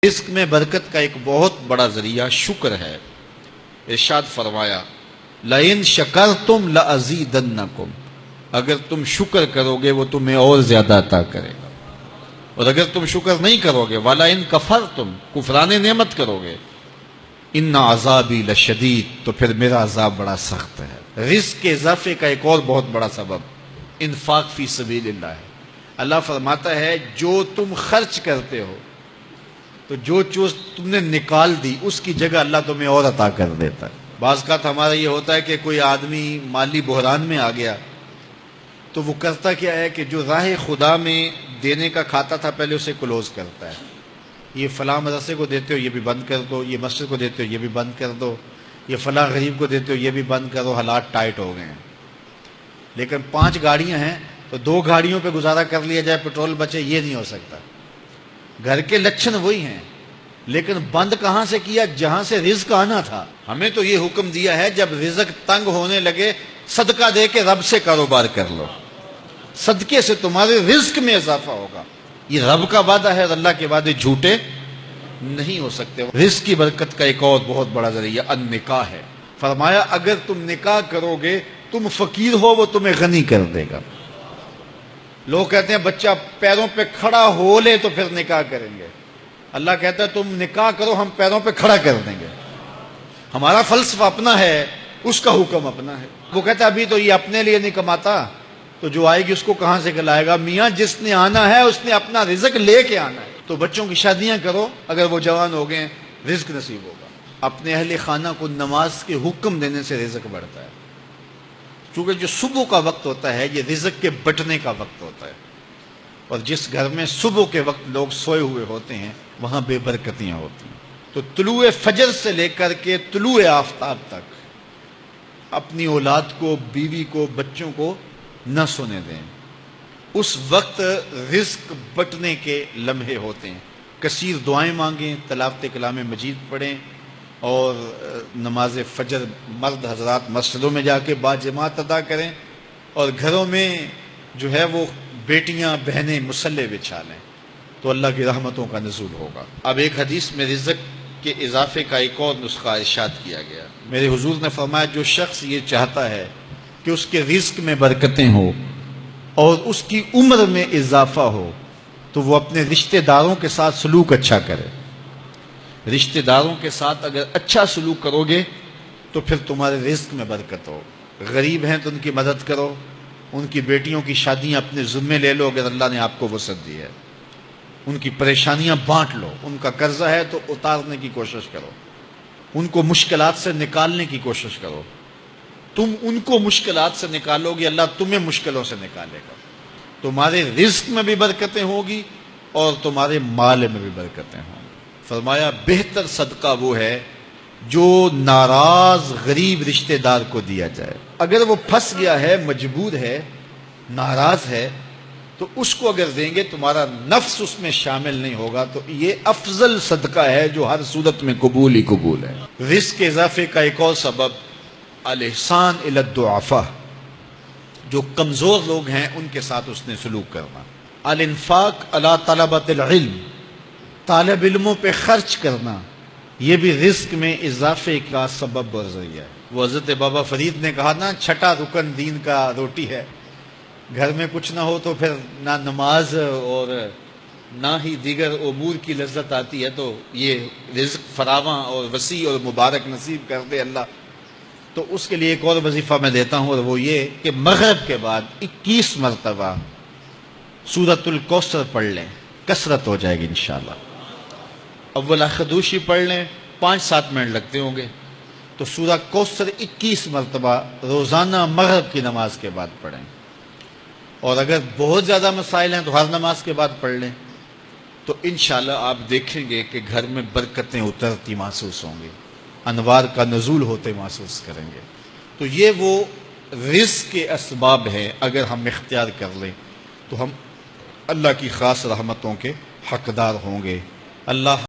رزق میں برکت کا ایک بہت بڑا ذریعہ شکر ہے۔ ارشاد فرمایا لَإِن شَكَرْتُمْ لَأَزِيدَنَّكُمْ، اگر تم شکر کرو گے وہ تمہیں اور زیادہ عطا کرے گا، اور اگر تم شکر نہیں کرو گے وَلَئِن كَفَرْتُمْ، کفران نعمت کرو گے، إِنَّ عَذَابِي لَشَدِيدٌ، تو پھر میرا عذاب بڑا سخت ہے۔ رزق کے اضافے کا ایک اور بہت بڑا سبب انفاق فی سبیل اللہ ہے۔ اللہ فرماتا ہے جو تم خرچ کرتے ہو تو جو چیز تم نے نکال دی اس کی جگہ اللہ تمہیں اور عطا کر دیتا ہے۔ بعض کا ہمارا یہ ہوتا ہے کہ کوئی آدمی مالی بحران میں آ گیا تو وہ کرتا کیا ہے کہ جو راہ خدا میں دینے کا کھاتا تھا پہلے اسے کلوز کرتا ہے، یہ فلاں مدرسے کو دیتے ہو یہ بھی بند کر دو، یہ مسجد کو دیتے ہو یہ بھی بند کر دو، یہ فلاں غریب کو دیتے ہو یہ بھی بند کرو، حالات ٹائٹ ہو گئے ہیں۔ لیکن 5 گاڑیاں ہیں تو 2 گاڑیوں پہ گزارا کر لیا جائے، پیٹرول بچے، یہ نہیں ہو سکتا۔ گھر کے لچھن وہی ہیں لیکن بند کہاں سے کیا؟ جہاں سے رزق آنا تھا۔ ہمیں تو یہ حکم دیا ہے جب رزق تنگ ہونے لگے صدقہ دے کے رب سے کاروبار کر لو، صدقے سے تمہارے رزق میں اضافہ ہوگا۔ یہ رب کا وعدہ ہے اور اللہ کے وعدے جھوٹے نہیں ہو سکتے۔ رزق کی برکت کا ایک اور بہت بڑا ذریعہ النکاح ہے۔ فرمایا اگر تم نکاح کرو گے تم فقیر ہو وہ تمہیں غنی کر دے گا۔ لوگ کہتے ہیں بچہ پیروں پہ کھڑا ہو لے تو پھر نکاح کریں گے، اللہ کہتا ہے تم نکاح کرو ہم پیروں پہ کھڑا کر دیں گے۔ ہمارا فلسفہ اپنا ہے، اس کا حکم اپنا ہے۔ وہ کہتا ہے ابھی تو یہ اپنے لیے نہیں کماتا تو جو آئے گی اس کو کہاں سے کھلائے گا؟ میاں جس نے آنا ہے اس نے اپنا رزق لے کے آنا ہے۔ تو بچوں کی شادیاں کرو، اگر وہ جوان ہو گئے رزق نصیب ہوگا۔ اپنے اہل خانہ کو نماز کے حکم دینے سے رزق بڑھتا ہے، کیونکہ جو صبح کا وقت ہوتا ہے یہ رزق کے بٹنے کا وقت ہوتا ہے، اور جس گھر میں صبح کے وقت لوگ سوئے ہوئے ہوتے ہیں وہاں بے برکتیاں ہوتی ہیں۔ تو طلوع فجر سے لے کر کے طلوع آفتاب تک اپنی اولاد کو، بیوی کو، بچوں کو نہ سونے دیں۔ اس وقت رزق بٹنے کے لمحے ہوتے ہیں۔ کثیر دعائیں مانگیں، تلاوت کلام مجید پڑھیں، اور نماز فجر مرد حضرات مسجدوں میں جا کے باجماعت ادا کریں، اور گھروں میں جو ہے وہ بیٹیاں بہنیں مصلے بچھا لیں تو اللہ کی رحمتوں کا نزول ہوگا۔ اب ایک حدیث میں رزق کے اضافے کا ایک اور نسخہ ارشاد کیا گیا۔ میرے حضور نے فرمایا جو شخص یہ چاہتا ہے کہ اس کے رزق میں برکتیں ہوں اور اس کی عمر میں اضافہ ہو تو وہ اپنے رشتہ داروں کے ساتھ سلوک اچھا کرے۔ رشتہ داروں کے ساتھ اگر اچھا سلوک کرو گے تو پھر تمہارے رزق میں برکت ہو۔ غریب ہیں تو ان کی مدد کرو، ان کی بیٹیوں کی شادیاں اپنے ذمے لے لو اگر اللہ نے آپ کو وسعت دی ہے، ان کی پریشانیاں بانٹ لو، ان کا قرضہ ہے تو اتارنے کی کوشش کرو، ان کو مشکلات سے نکالنے کی کوشش کرو۔ تم ان کو مشکلات سے نکالو گے اللہ تمہیں مشکلوں سے نکالے گا۔ تمہارے رزق میں بھی برکتیں ہوگی اور تمہارے مال میں بھی برکتیں ہوں گی۔ فرمایا بہتر صدقہ وہ ہے جو ناراض غریب رشتہ دار کو دیا جائے۔ اگر وہ پھنس گیا ہے، مجبور ہے، ناراض ہے، تو اس کو اگر دیں گے تمہارا نفس اس میں شامل نہیں ہوگا، تو یہ افضل صدقہ ہے جو ہر صورت میں قبول ہی قبول ہے۔ رزق کے اضافے کا ایک اور سبب الاحسان الی الضعفاء، جو کمزور لوگ ہیں ان کے ساتھ اس نے سلوک کرنا۔ الانفاق علی طلبۃ العلم، طالب علموں پہ خرچ کرنا، یہ بھی رزق میں اضافے کا سبب اور ذریعہ ہے۔ وہ حضرت بابا فرید نے کہا نا چھٹا رکن دین کا روٹی ہے۔ گھر میں کچھ نہ ہو تو پھر نہ نماز اور نہ ہی دیگر امور کی لذت آتی ہے، تو یہ رزق فراواں اور وسیع اور مبارک نصیب کر دے اللہ۔ تو اس کے لیے ایک اور وظیفہ میں دیتا ہوں، اور وہ یہ کہ مغرب کے بعد 21 مرتبہ سورۃ الکوثر پڑھ لیں، کثرت ہو جائے گی انشاءاللہ۔ اول خدوشی پڑھ لیں، 5-7 منٹ لگتے ہوں گے، تو سورہ کوثر 21 مرتبہ روزانہ مغرب کی نماز کے بعد پڑھیں۔ اور اگر بہت زیادہ مسائل ہیں تو ہر نماز کے بعد پڑھ لیں، تو انشاءاللہ آپ دیکھیں گے کہ گھر میں برکتیں اترتی محسوس ہوں گی، انوار کا نزول ہوتے محسوس کریں گے۔ تو یہ وہ رزق کے اسباب ہیں، اگر ہم اختیار کر لیں تو ہم اللہ کی خاص رحمتوں کے حقدار ہوں گے۔ اللہ